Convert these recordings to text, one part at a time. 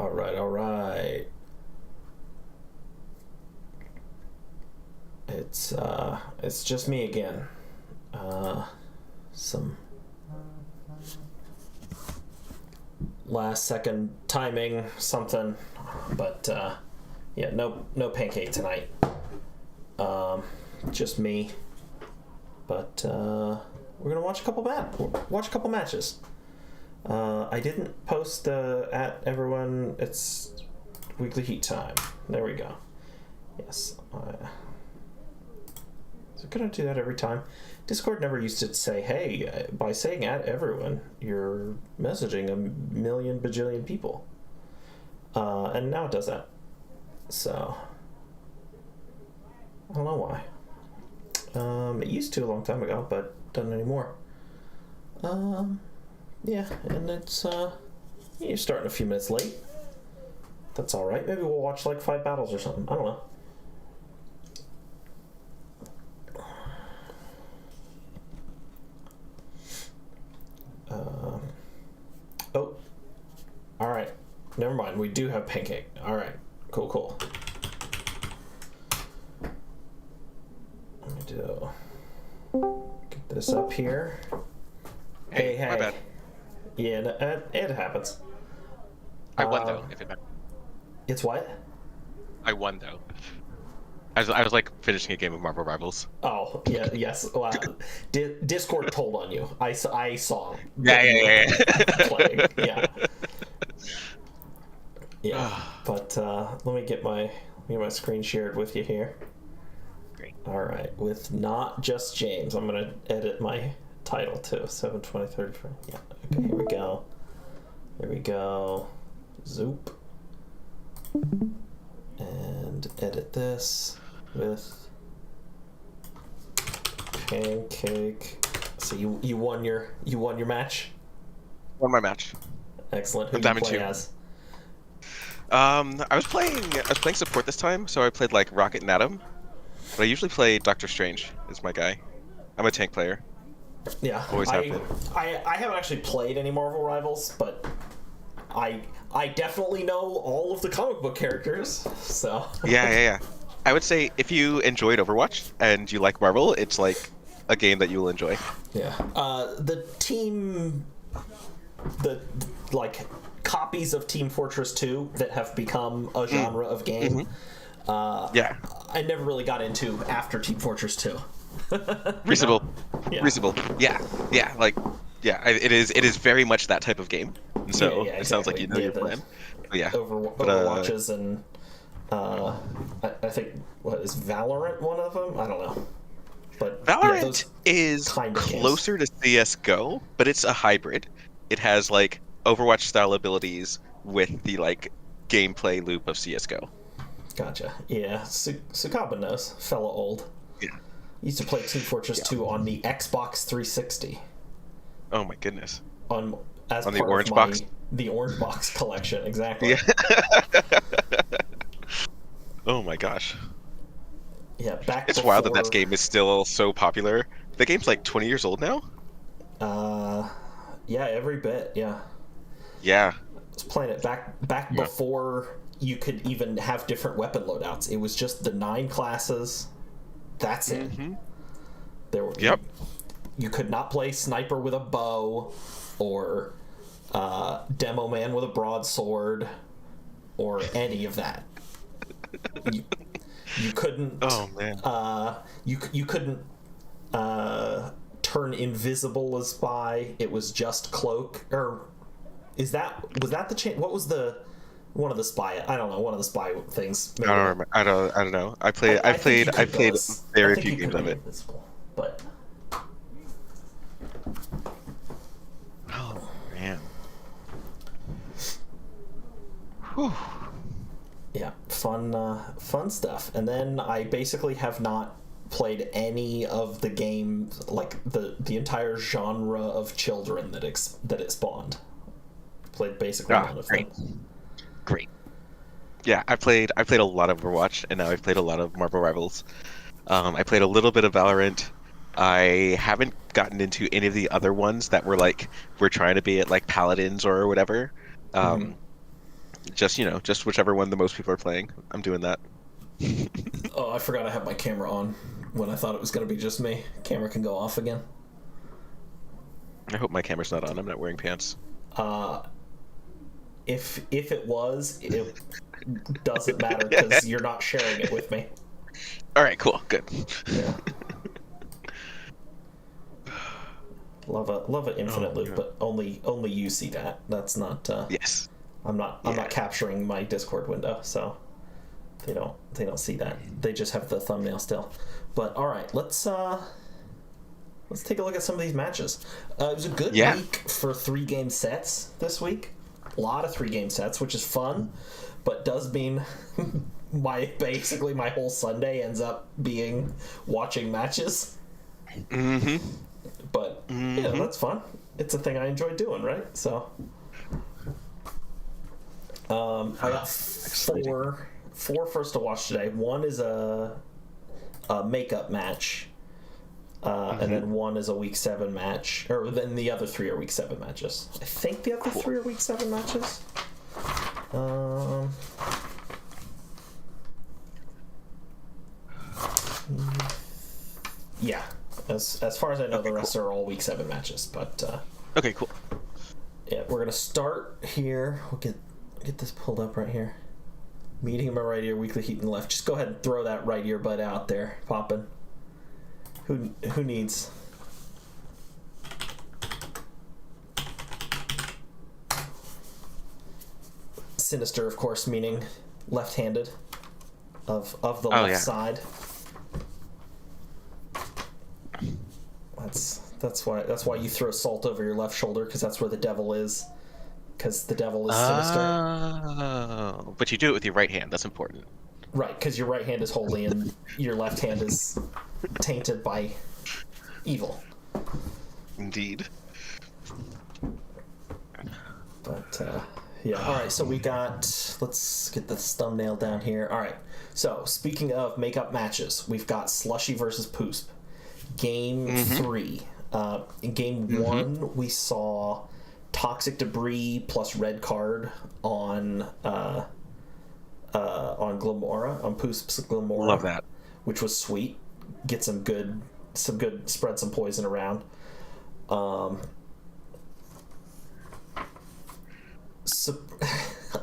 All right, all right. It's just me again. Some last second timing, something, but yeah, no pancake tonight. Just me. But we're gonna watch a couple matches. I didn't post at everyone. It's weekly heat time. There we go. Yes. So gonna do that every time. Discord never used to say, hey, by saying at everyone, you're messaging a million bajillion people. And now it does that. So I don't know why. It used to a long time ago, but doesn't anymore. Yeah, and it's you're starting a few minutes late. That's all right. Maybe we'll watch like 5 battles or something. I don't know. Oh, all right. Never mind. We do have pancake. All right. Cool. Let me get this up here. Hey. My bad. Yeah, it happens. I won though. If it matters. It's what? I won though. I was like finishing a game of Marvel Rivals. Oh yeah, yes. Well, Discord told on you. I saw. Yeah. Playing. Yeah. But let me get my screen shared with you here. Great. All right, with not just James. I'm gonna edit my title too. 720-34. Yeah. Okay. Here we go. Zoop. And edit this with pancake. So you won your match. Won my match. Excellent. Who did you play as? I was playing support this time, so I played like Rocket and Atom. But I usually play Doctor Strange is my guy. I'm a tank player. Yeah. Always have been. I haven't actually played any Marvel Rivals, but I definitely know all of the comic book characters. So Yeah. I would say if you enjoyed Overwatch and you like Marvel, it's like a game that you will enjoy. Yeah. The like copies of Team Fortress 2 that have become a genre of game. Mm-hmm. Yeah. I never really got into after Team Fortress 2. Reasonable. Yeah. Reasonable. Yeah. It is very much that type of game. And so exactly. It sounds like you know your plan. But yeah. Overwatches and I think what is Valorant one of them? I don't know. But Valorant is closer to CS:GO, but it's a hybrid. It has like Overwatch style abilities with the like gameplay loop of CS:GO. Gotcha. Yeah, Sukaba knows. Fella old. Yeah. Used to play Team Fortress 2 on the Xbox 360. Oh my goodness. On the orange box? The orange box collection, exactly. Yeah. Oh my gosh. Yeah, It's wild that game is still so popular. The game's like 20 years old now? Yeah, every bit, yeah. Yeah. I was playing it back before you could even have different weapon loadouts. It was just the 9 classes. That's it. Yep. You could not play sniper with a bow or demo man with a broadsword or any of that. You couldn't. Oh man. You couldn't turn invisible as spy. It was just cloak. Or was that the change? What was one of the spy? I don't know. One of the spy things. Maybe. I don't remember. I don't know. I played very few games of it. Invisible, but. Oh man. Whew. Yeah, fun stuff. And then I basically have not played any of the games, like the entire genre of children that it spawned. Played basically none of them. Great. Yeah, I played a lot of Overwatch, and now I've played a lot of Marvel Rivals. I played a little bit of Valorant. I haven't gotten into any of the other ones that were like we're trying to be at like Paladins or whatever. Just just whichever one the most people are playing. I'm doing that. Oh, I forgot I have my camera on when I thought it was going to be just me. Camera can go off again. I hope my camera's not on. I'm not wearing pants. If it was, it doesn't matter because you're not sharing it with me. All right, cool, good. Yeah. Love a infinite loop, but only you see that. That's not. Yes. I'm not capturing my Discord window, so they don't see that. They just have the thumbnail still. But all right, let's take a look at some of these matches. It was a good week for 3-game sets this week. A lot of 3-game sets, which is fun, but does mean basically my whole Sunday ends up being watching matches. Mm-hmm. But that's fun. It's a thing I enjoy doing, right? So I got four first to watch today. One is a makeup match. And then one is a week 7 match, or then the other 3 are week 7 matches. I think the other 3 are week 7 matches. Yeah, as far as I know, the rest are all week 7 matches. But okay, cool. Yeah, we're gonna start here. We'll get this pulled up right here. Meeting in my right ear, weekly heat in the left. Just go ahead and throw that right ear bud out there, poppin'. Who needs? Sinister, of course, meaning left-handed of the left side. That's why you throw salt over your left shoulder, because that's where the devil is. Because the devil is sinister. Oh, but you do it with your right hand. That's important. Right, because your right hand is holy and your left hand is tainted by evil. Indeed. But yeah. All right, so we got. Let's get this thumbnail down here. All right. So speaking of makeup matches, we've got Slushy versus Poosp. Game 3. In game 1, we saw Toxic Debris plus Red Card on Glamora, on Poosp's Glamora. Love that. Which was sweet. Get some good spread some poison around. So,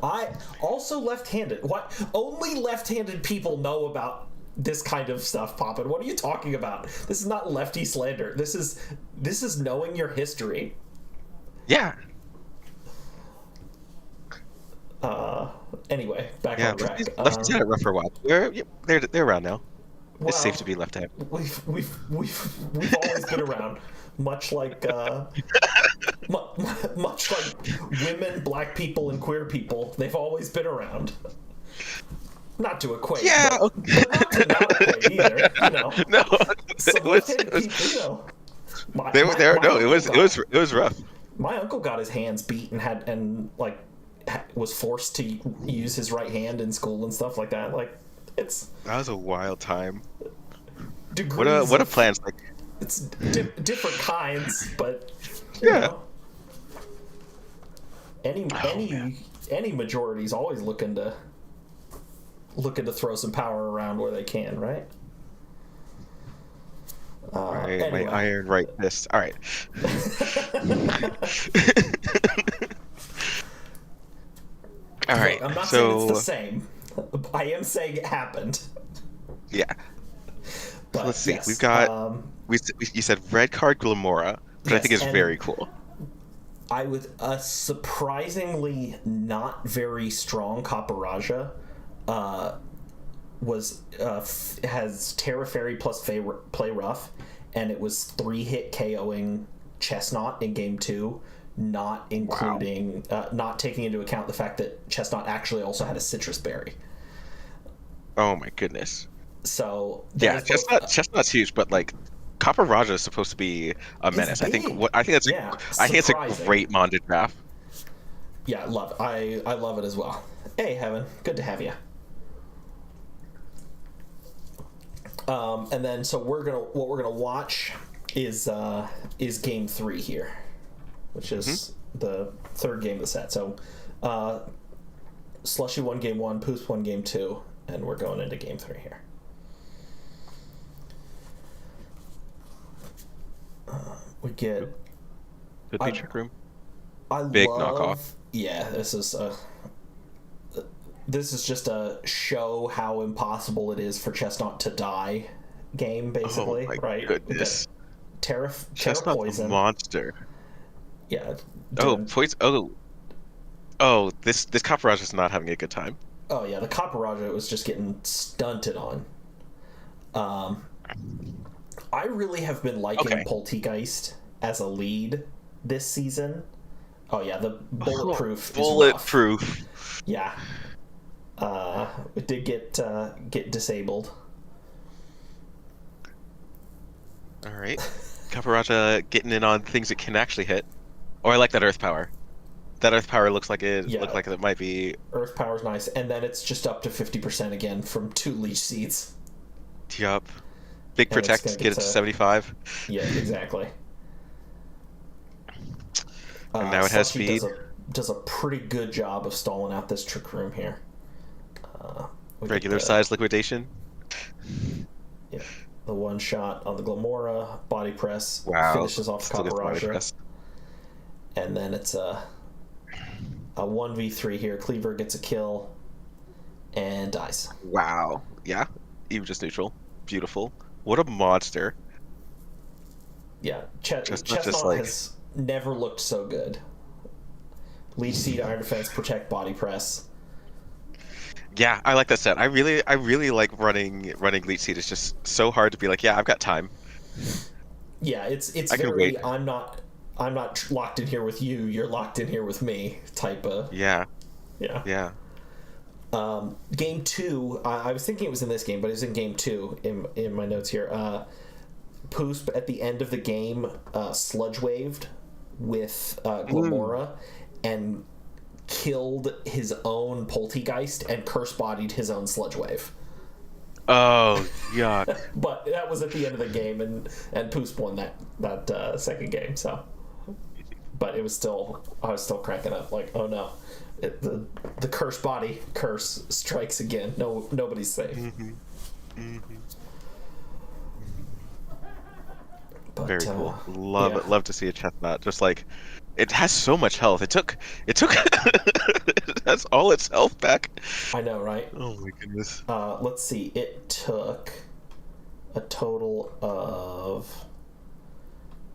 I also left-handed. What? Only left-handed people know about this kind of stuff, Poppin. What are you talking about? This is not lefty slander. This is knowing your history. Yeah. Anyway, back on track. Lefties had it rough for a while. They're around now. Well, it's safe to be left-handed. We've always been around, much like much like women, black people, and queer people. They've always been around. Not to equate. Yeah. But not to not equate either. You know. No. Some left-handed people, you know. It was rough. My uncle got his hands beat and was forced to use his right hand in school and stuff like that. Like, that was a wild time. Degrees what a plans like. It's different kinds, but yeah. Know, any majority's always looking to throw some power around where they can, right? My iron right fist. All right. All right. Look, I'm not saying it's the same. I am saying it happened. Yeah. But, so let's see. Yes, we've got. You said Red Card Glamora, which I think is very cool. I would surprisingly not very strong Kaparaja. Has Terra Fairy plus Play Rough, and it was 3-hit KOing Chestnut in game 2, not including not taking into account the fact that Chestnut actually also had a Citrus Berry. Oh my goodness. So yeah, Chestnut's huge, but like Copper Raja is supposed to be a menace. I think it's a great Monded draft. Yeah, I love it as well. Hey, Heaven, good to have you. And then so what we're gonna watch is game 3 here, which is the third game of the set. So Slushy won game 1, Poos won game 2, and we're going into game 3 here. We get... Could be Trick Room. Big knockoff. Yeah, this is just a show how impossible it is for Chestnut to die game, basically. Oh my right? goodness. Terra Poison. Monster. Yeah. Poison. Oh, this Copperage is not having a good time. Oh yeah, the Copperage was just getting stunted on. I really have been liking Poltegeist as a lead this season. Oh yeah, the bulletproof. Bulletproof. Yeah. It did get disabled. All right. Copperage getting in on things it can actually hit. Oh, I like that Earth Power. That Earth Power looks like it might be... Earth Power's nice, and then it's just up to 50% again from 2 Leech Seeds. Yup. Big and Protect, get it to 75. Yeah, exactly. And now it has speed. Does a pretty good job of stalling out this Trick Room here. Regular size liquidation. Yeah. The one shot on the Glamora, body press, wow. finishes off Copperage. And then it's a 1v3 here. Cleaver gets a kill and dies. Wow. Yeah. Even just neutral. Beautiful. What a monster. Yeah. Chestnut has never looked so good. Leech Seed, Iron Defense, Protect, Body Press. Yeah, I like that set. I really like running Leech Seed. It's just so hard to be like, yeah, I've got time. Yeah, it's very I'm not locked in here with you, you're locked in here with me type of... Yeah. Game 2, I was thinking it was in this game, but it was in game 2 in my notes here. Poosp at the end of the game sludge waved with Glamora and killed his own Poltegeist and curse bodied his own sludge wave. Oh, yuck. But that was at the end of the game, and Poosp won that second game, so... But I was still cracking up, like, oh no, the curse body curse strikes again. Nobody's safe. But, very cool. Love to see a Chestnut. Just like, it has so much health. It took it has all its health back. I know, right? Oh my goodness. Let's see. It took a total of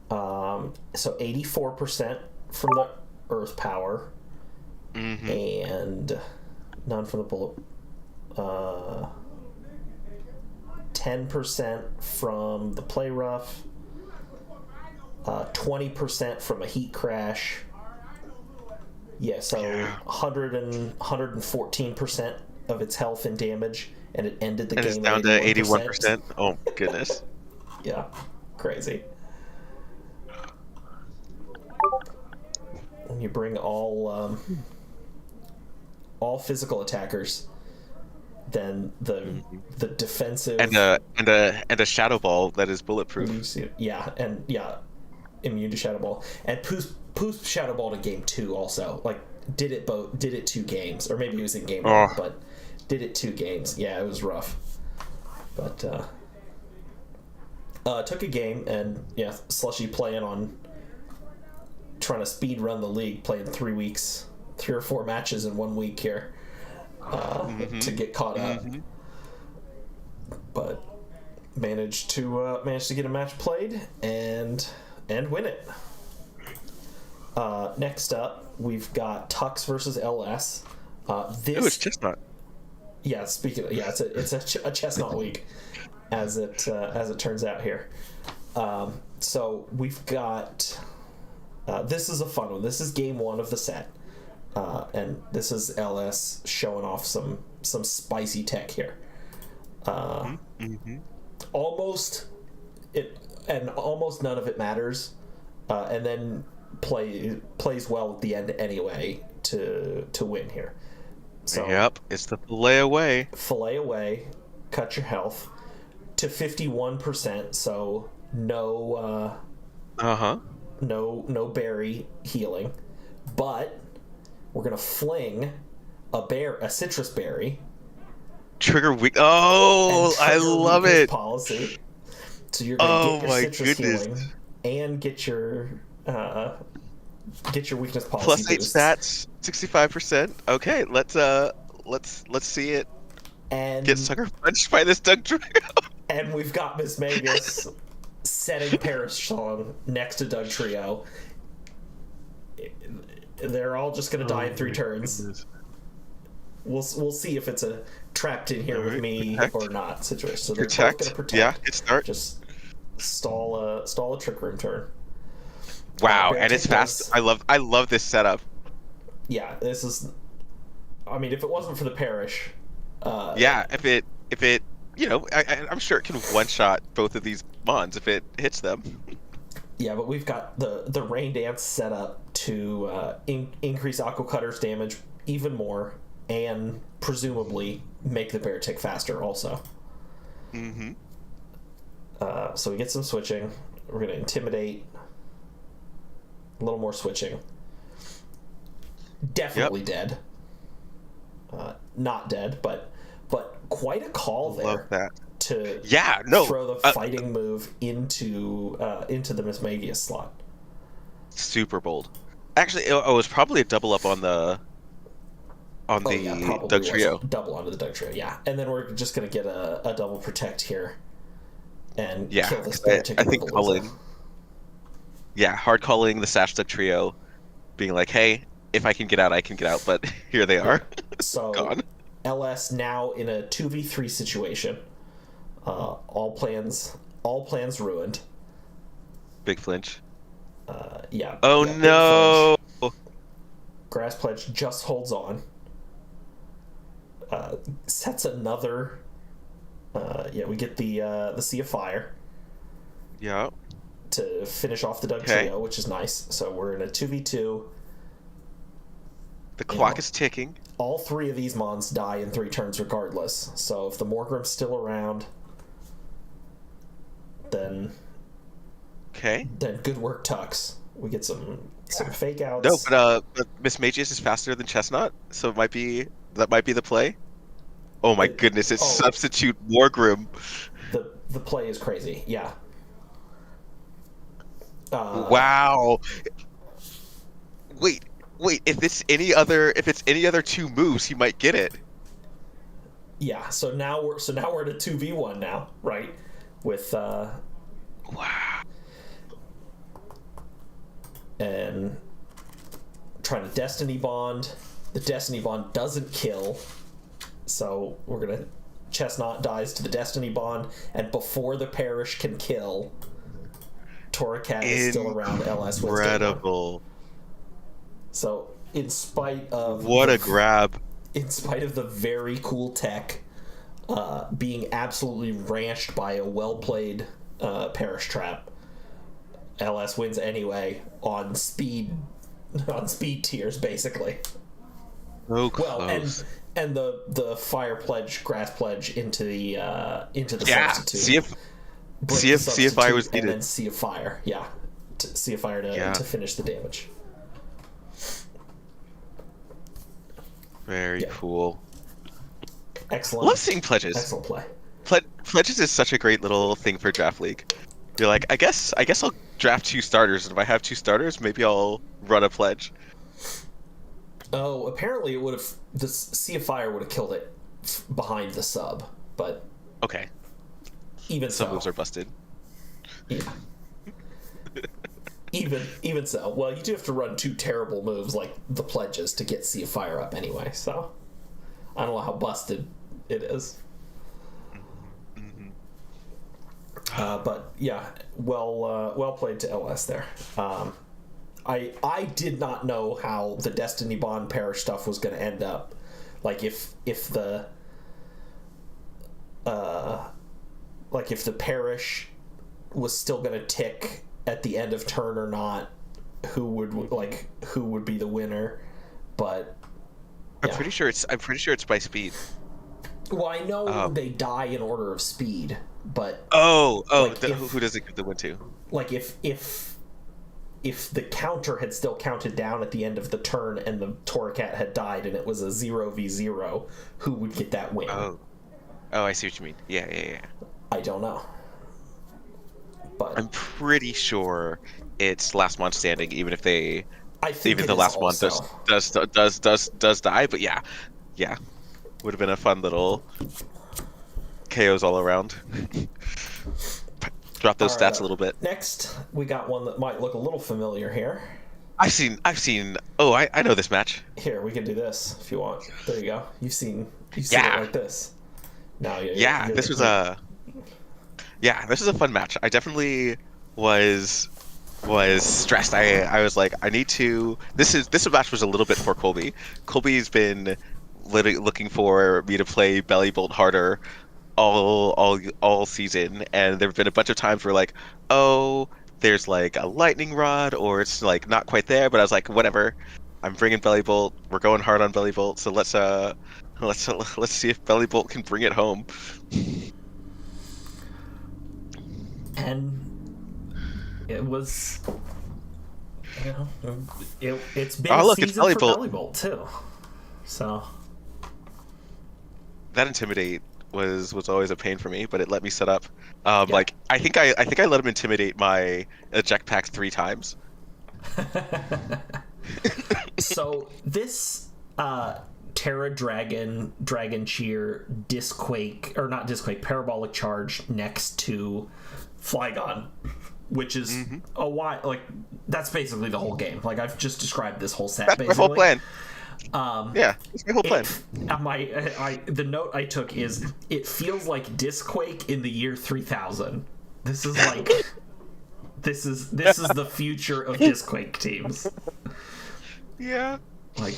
so 84% from the Earth Power, and none from the bullet. 10% from the Play Rough. 20% from a Heat Crash. Yeah, so 114% of its health and damage, and it ended the game. It's down to 81%. Oh goodness. Yeah, crazy. When you bring all physical attackers, then the defensive and a Shadow Ball that is bulletproof. Yeah, immune to Shadow Ball. And Poosp Shadow Ball to game 2 also. Like did it 2 games, or maybe it was in game 1, but did it 2 games. Yeah, it was rough. But took a game, and yeah, Slushy playing on trying to speed run the league, playing 3 or 4 matches in 1 week here to get caught up. But managed to get a match played and win it. Next up, we've got Tux versus LS. It's Chestnut. Yeah, it's a Chestnut week, as it turns out here. So we've got this is a fun one. This is game 1 of the set, and this is LS showing off some spicy tech here. Almost none of it matters, and then plays well at the end anyway to win here. So yep, it's the fillet away. Fillet away, cut your health to 51%. So no berry healing, but we're gonna fling a citrus berry. Trigger weak. Oh, And I trigger love weakness it. policy. So you're gonna Oh get your my citrus goodness. healing and get your weakness policy Plus 8 boosts. stats, 65%. Okay, let's see it And get sucker punched by this Doug Trio. and we've got Miss Magus setting Parish Song next to Doug Trio. They're all just gonna die in 3 turns. Goodness. We'll see if it's a trapped in here with me protect. or not situation. So they're Protect. both gonna protect. Yeah, good start. Just stall a trick room turn. Wow, Bear and it's Tick fast. does- I love this setup. Yeah, this is. I mean, if it wasn't for the Parish. Yeah, if it I'm sure it can one shot both of these mons if it hits them. Yeah, but we've got the Rain Dance set up to increase Aqua Cutter's damage even more, and presumably make the Bear Tick faster also. Mm-hmm. So we get some switching. We're gonna Intimidate. A little more switching. Definitely dead. Not dead, but quite a call there. Love that. To throw the fighting move into the Miss Magius slot. Super bold. Actually, it was probably a double up on the Doug Trio. Double onto the Doug Trio, yeah. And then we're just gonna get a double protect here, and kill this Bear Tick. I think calling. Yeah, hard calling the Sash Doug Trio, being like, "Hey, if I can get out, I can get out." But here they are. So gone. LS now in a 2v3 situation. All plans ruined. Big flinch. Yeah. Oh yeah, no! Grass Pledge just holds on. Sets another. We get the Sea of Fire. Yeah. To finish off the Doug Trio, which is nice. So we're in a 2v2. The clock is ticking. All 3 of these mons die in 3 turns regardless. So if the Morgrim's still around, then good work, Tux. We get some fake outs. No, but Miss Magius is faster than Chestnut, so that might be the play. Oh my goodness! It's substitute Morgrim. The play is crazy. Yeah. Wow. Wait. If it's any other 2 moves, he might get it. Yeah. So now we're at a 2v1 now, right? With wow. And trying to Destiny Bond. The Destiny Bond doesn't kill, so we're gonna Chestnut dies to the Destiny Bond, and before the Parish can kill, Torracat is still around. LS wins. Incredible. So, in spite of a grab. In spite of the very cool tech being absolutely ranched by a well-played Parish Trap, LS wins anyway on speed tiers basically. So close. And the Fire Pledge, Grass Pledge into the substitute. See if Fire was needed. And then Sea of Fire, Sea of Fire to finish the damage. Very cool. Excellent. Love seeing pledges. Excellent play. Pledges is such a great little thing for draft league. You're like, I guess I'll draft 2 starters, and if I have 2 starters, maybe I'll run a pledge. Oh, apparently it would have. The Sea of Fire would have killed it behind the sub, but okay. Even some so, moves are busted. Yeah. Even so, well, you do have to run 2 terrible moves like the pledges to get Sea of Fire up anyway. So I don't know how busted it is. But yeah, well played to LS there. I did not know how the Destiny Bond Parish stuff was going to end up. Like if the Parish was still going to tick at the end of turn or not, who would be the winner. But I'm pretty sure it's by speed. Well, I know they die in order of speed, but who does it give the win to? Like if if the counter had still counted down at the end of the turn and the Torracat had died and it was a 0v0, who would get that win? Oh, I see what you mean. Yeah. I don't know. But I'm pretty sure it's last man standing, even if they, I think even the last one does die. But yeah, would have been a fun little KOs all around. Drop those stats a little bit. Next, we got one that might look a little familiar here. I've seen. Oh, I know this match. Here, we can do this if you want. There you go. You've seen it like this. Now, this was a fun match. I definitely was stressed. I was like, I need to. This match was a little bit for Colby. Colby's been literally looking for me to play Belly Bolt harder all season, and there have been a bunch of times where like, oh, there's like a lightning rod, or it's like not quite there, but I was like, whatever, I'm bringing Belly Bolt. We're going hard on Belly Bolt, so let's see if Belly Bolt can bring it home. And it was, it's been a season Belly for Bolt. Belly Bolt too. So that Intimidate was always a pain for me, but it let me set up. Like I think I let him intimidate my eject pack 3 times. So this Terra Dragon Cheer Disquake, or not Disquake, Parabolic Charge next to Flygon, which is a why, like that's basically the whole game. Like I've just described this whole set. That's basically. my whole plan. That's my whole plan. The note I took is it feels like Disquake in the year 3000. This is like this is the future of Disquake teams. Yeah. Like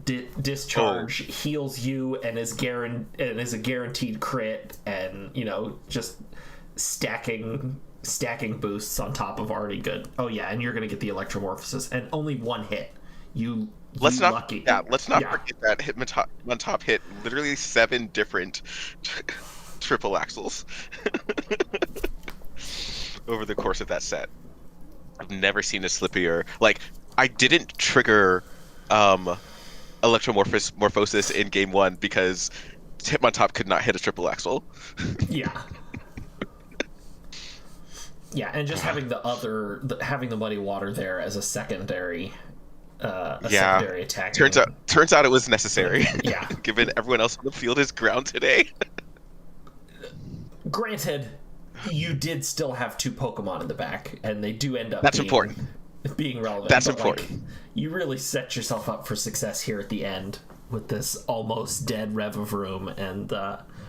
Discharge heals you and is a guaranteed crit, and just stacking boosts on top of already good. Oh yeah, and you're gonna get the Electromorphosis and only one hit. Let's not forget that on top hit literally 7 different triple axles over the course of that set. I've never seen a slippier. Like I didn't trigger Electromorphosis in game 1 because Hitmontop could not hit a triple axle. Yeah, and just having the Muddy Water there as a secondary. Secondary attack. Turns out it was necessary. Yeah. Given everyone else on the field is ground today. Granted, you did still have 2 Pokemon in the back, and they do end up being relevant. That's important. Like, you really set yourself up for success here at the end with this almost dead Revavroom and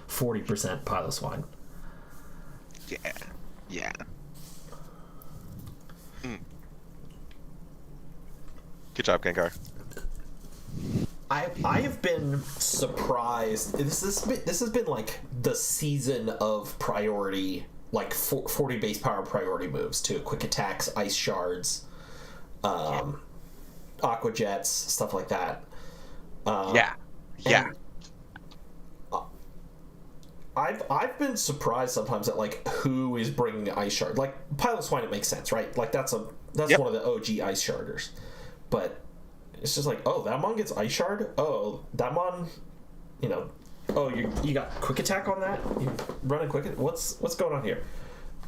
40% Piloswine. Yeah. Good job, Gengar. I have been surprised. This has been like the season of priority, like 40 base power priority moves too. Quick attacks, ice shards, aqua jets, stuff like that. I've been surprised sometimes at like who is bringing the ice shard. Like Piloswine, it makes sense, right? Like that's one of the OG ice sharders. But it's just like, oh, that mon gets ice shard. Oh, that mon, oh, you got quick attack on that. You running quick. What's going on here?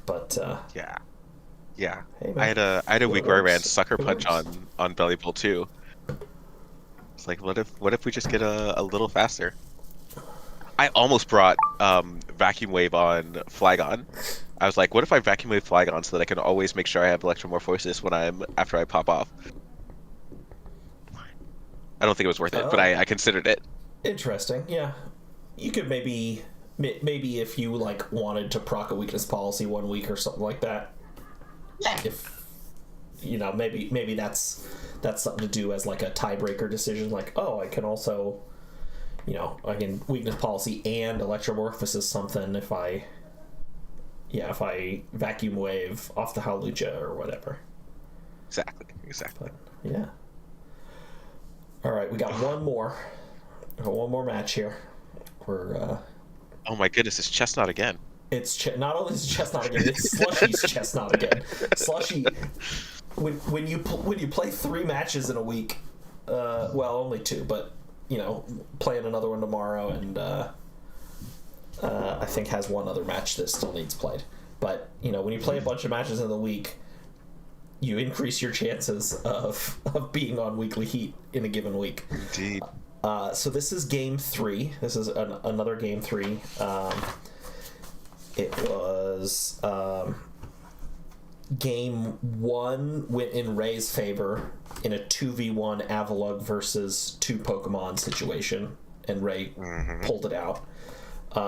But yeah. Hey, man, I had a week where I ran Sucker Punch on Belly Bolt too. It's like, what if we just get a little faster? I almost brought Vacuum Wave on Flygon. I was like, what if I Vacuum Wave Flygon so that I can always make sure I have Electromorphosis after I pop off? I don't think it was worth it, but I considered it. Interesting. Yeah, you could maybe if you like wanted to proc a weakness policy 1 week or something like that. Yeah. If maybe that's something to do as like a tiebreaker decision. Like, oh, I can also, I can weakness policy and Electromorphosis something if I Vacuum Wave off the Howlucha or whatever. Exactly. But, yeah. All right, we got one more match here. We're oh my goodness, it's Chestnut again. It's not only is Chestnut again, it's Slushy's Chestnut again. Slushy, when you play 3 matches in a week, well, only 2, but playing another one tomorrow, and I think has one other match that still needs played. But when you play a bunch of matches in the week, you increase your chances of being on weekly heat in a given week. Indeed. So this is game 3. This is another game 3. It was game 1 went in Ray's favor in a 2v1 Avalugg versus 2 Pokemon situation, and Ray pulled it out.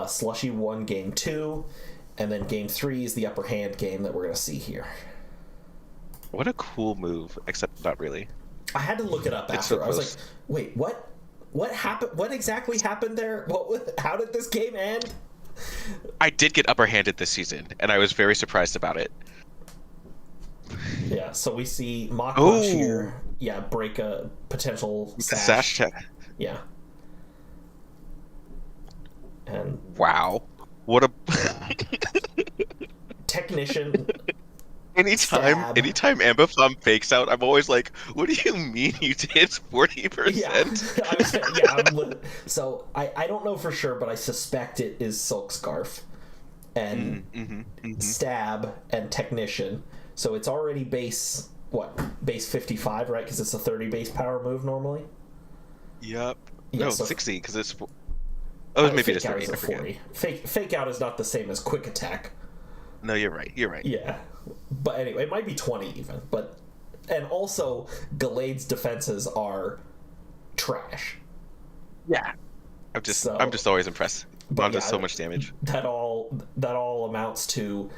Slushy won game 2, and then game 3 is the upper hand game that we're going to see here. What a cool move, except not really. I had to look it up after. I was like, wait, what happened? What exactly happened there? How did this game end? I did get upper-handed this season, and I was very surprised about it. Yeah, so we see Mach Punch here. Yeah, break a potential sash. Check. Yeah. And wow, what a technician. Anytime Ambifom fakes out, I'm always like, what do you mean you did 40%? Yeah, so I don't know for sure, but I suspect it is Silk Scarf and Stab and Technician. So it's already base 55, right? Because it's a 30 base power move normally. Yep. Yeah, no, so 60 because it's. Oh, maybe just 30. Is a 40. Fake out is not the same as Quick Attack. No, you're right. Yeah. But anyway, it might be 20 even. And also, Gallade's defenses are trash. Yeah. I'm just always impressed. Bond does so much damage. That all amounts to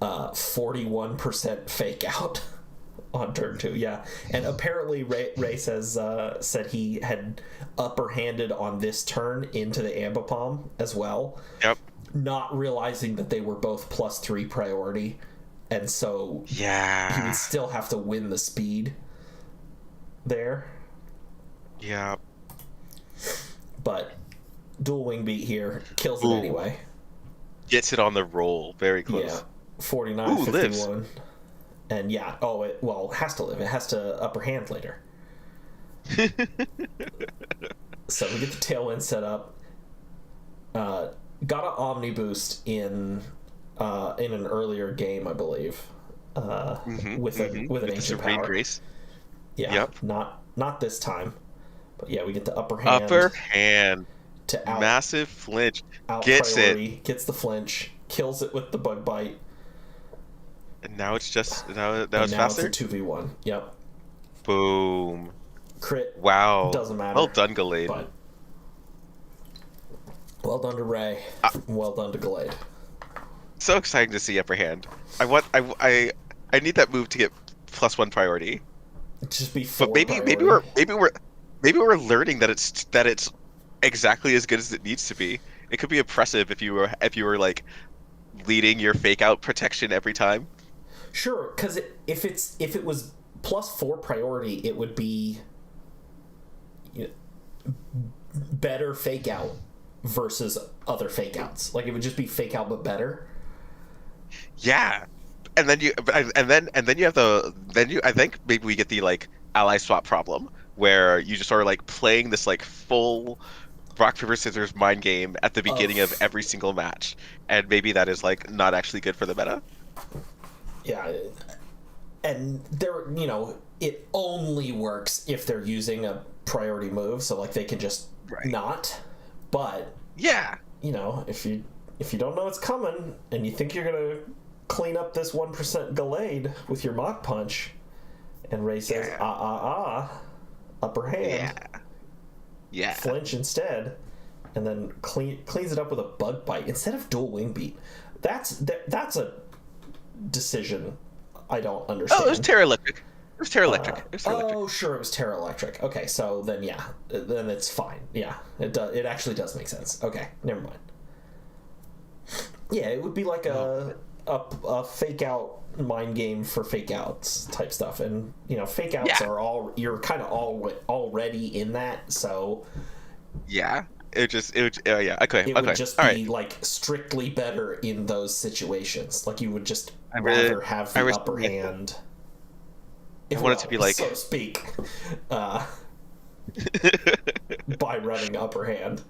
41% fake out on turn 2. Yeah. And apparently Ray said he had upper handed on this turn into the Ambipom as well. Yep. Not realizing that they were both +3 priority, and so he would still have to win the speed there. Yeah. But dual wing beat here kills it anyway. Gets it on the roll, very close. Yeah, 49, 51, lives. And it has to live. It has to upper hand later. So we get the Tailwind set up. Got an Omni Boost in an earlier game, I believe, with an Ancient Power. Grace. Yeah, yep. Not this time, but yeah, we get the upper hand. Upper hand to massive flinch. Gets the flinch, kills it with the Bug Bite, and now it's just now it's faster. It's a 2v1. Yep. Boom. Crit. Wow. Doesn't matter. Well done, Gallade. But well done to Ray. Well done to Gallade. So exciting to see upper hand. I need that move to get +1 priority. Just be 4 But maybe we're learning that it's exactly as good as it needs to be. It could be impressive if you were like leading your fake out protection every time. Sure, because if it was +4 priority, it would be better fake out versus other fake outs. Like it would just be fake out but better. Yeah. And then you have I think maybe we get the like ally swap problem where you just are like playing this like full rock paper scissors mind game at the beginning of every single match, and maybe that is like not actually good for the meta. Yeah. And it only works if they're using a priority move, so like they can just not. But yeah, if you don't know it's coming and you think you're gonna clean up this 1% Gallade with your Mach Punch, and Ray says upper hand, flinch instead, and then cleans it up with a Bug Bite instead of dual wing beat. That's a decision I don't understand. Oh, it was Terra Electric. Oh, sure, it was Terra Electric. Okay, so then then it's fine. Yeah, it actually does make sense. Okay, never mind. Yeah, it would be like a fake out mind game for fake outs type stuff, and fake outs are you're kind of already in that. So Yeah, okay, It would okay, just all be right. like strictly better in those situations. Like you would just I rather have I the upper respect it. hand, I if want it to well, be so like. to speak, uh, by running upper hand.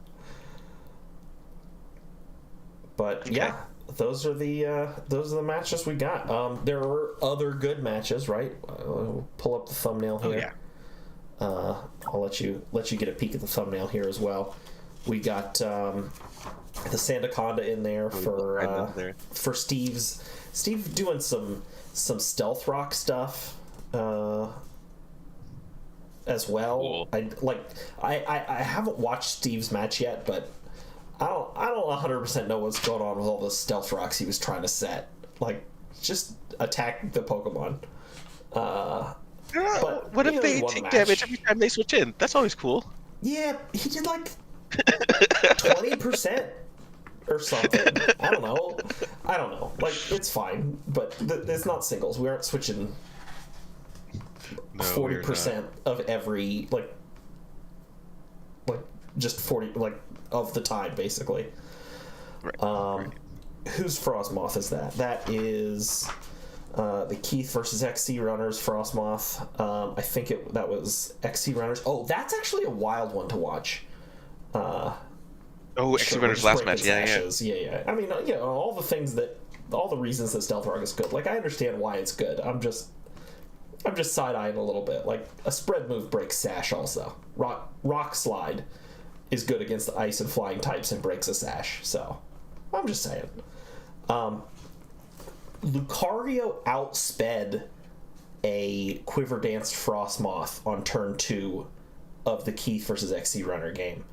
But Okay. yeah, those are the matches we got. There were other good matches, right? Pull up the thumbnail Oh here. yeah. I'll let you get a peek at the thumbnail here as well. We got the Sandaconda in there for Steve doing some stealth rock stuff as well. Cool. I haven't watched Steve's match yet, but I don't 100% know what's going on with all the stealth rocks he was trying to set. Like, just attack the Pokemon. But What if he they won the take match. damage every time they switch in? That's always cool. Yeah, he did like 20% or something. I don't know. Like, it's fine, but it's not singles. We aren't switching No, 40% of every like just 40 like of the time basically. Right. Right. Whose Frostmoth is that? That is the Keith versus XC Runners Frostmoth. I think that was XC Runners. Oh, that's actually a wild one to watch. XC Runner's last match. Yeah. I mean, all the reasons that Stealth Rock is good. Like, I understand why it's good. I'm just side-eyeing a little bit. Like, a spread move breaks Sash also. Rock Slide is good against the ice and flying types and breaks a Sash. So, I'm just saying. Lucario outsped a Quiver Danced Frostmoth on turn 2 of the Keith versus XC Runner game.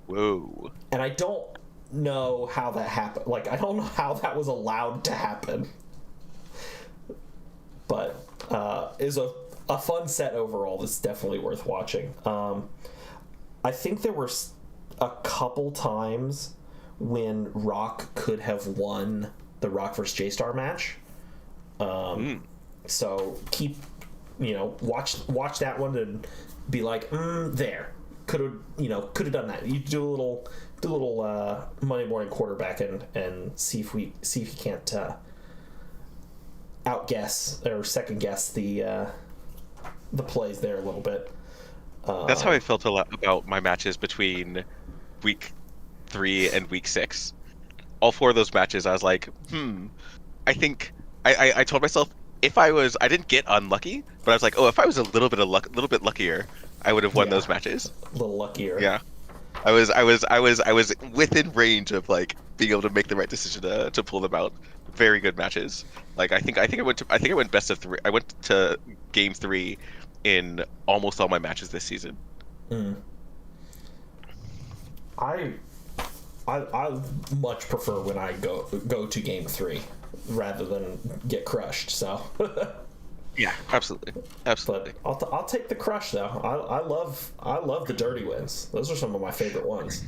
Whoa. And I don't know how that happened. Like, I don't know how that was allowed to happen. But is a fun set overall that's definitely worth watching. I think there were a couple times when Rock could have won the Rock vs. J-Star match. So watch that one and be like, there. Could have done that. You do a little Monday morning quarterback and see if you can't outguess or second guess the plays there a little bit. That's how I felt a lot about my matches between week 3 and week 6. All 4 of those matches, I was like, I think I told myself I didn't get unlucky, but I was like, if I was a little bit luckier, I would have won those matches. A little luckier. Yeah, I was within range of like being able to make the right decision to pull them out. Very good matches. Like I think I went best of 3. I went to game 3 in almost all my matches this season. I much prefer when I go to game 3 rather than get crushed. So yeah, absolutely. But I'll take the crush though. I love the dirty wins. Those are some of my favorite ones.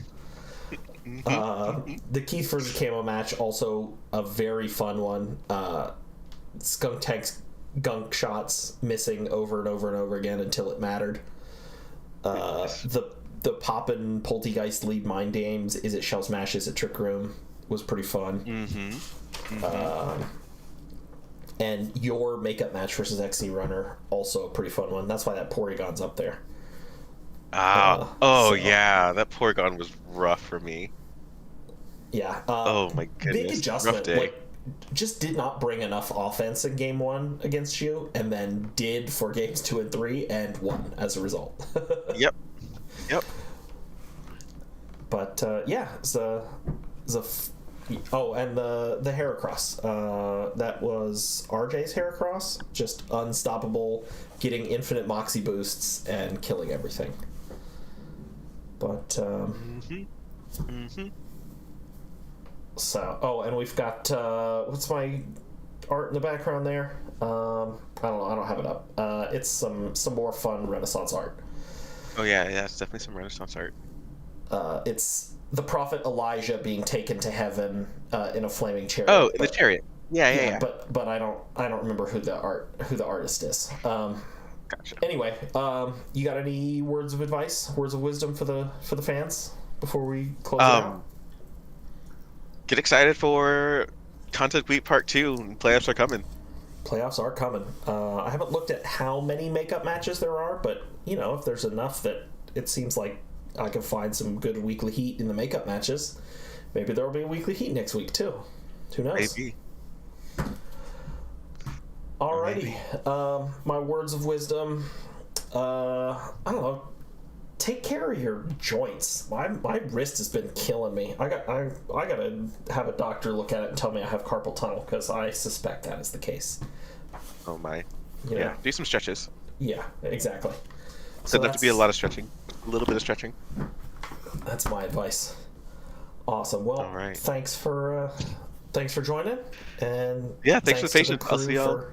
The Keith versus Camo match, also a very fun one. Skunk Tank's gunk shots missing over and over and over again until it mattered. The Poppin' Poltegeist lead mind games, Is It Shell Smash, Is It Trick Room, was pretty fun. And your makeup match versus XC Runner, also a pretty fun one. That's why that Porygon's up there. Yeah, that Porygon was rough for me. Yeah. Oh my goodness. Big adjustment. Like, just did not bring enough offense in game 1 against you, and then did for games 2 and 3, and won as a result. Yep. But and the Heracross. That was RJ's Heracross. Just unstoppable, getting infinite Moxie boosts and killing everything. But So, and we've got what's my art in the background there? I don't know. I don't have it up. It's some more fun Renaissance art. Oh yeah, it's definitely some Renaissance art. It's the prophet Elijah being taken to heaven in a flaming chariot. Oh, in the chariot. Yeah. But I don't remember who the artist is. Gotcha. Anyway, you got any words of advice, words of wisdom for the fans before we close it out? Get excited for Content Week Part 2. Playoffs are coming. Playoffs are coming. I haven't looked at how many makeup matches there are, but, if there's enough that it seems like I can find some good weekly heat in the makeup matches, maybe there will be a weekly heat next week, too. Who knows? Maybe. Alrighty. My words of wisdom. I don't know. Take care of your joints. My wrist has been killing me. I gotta have a doctor look at it and tell me I have carpal tunnel, because I suspect that is the case. Oh my. Yeah. Do some stretches. Yeah, exactly. Doesn't have to be a lot of stretching. A little bit of stretching. That's my advice. Awesome. Well, all right. Thanks for joining. And thanks for the patience. I'll see y'all.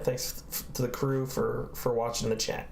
Thanks to the crew for watching the chat.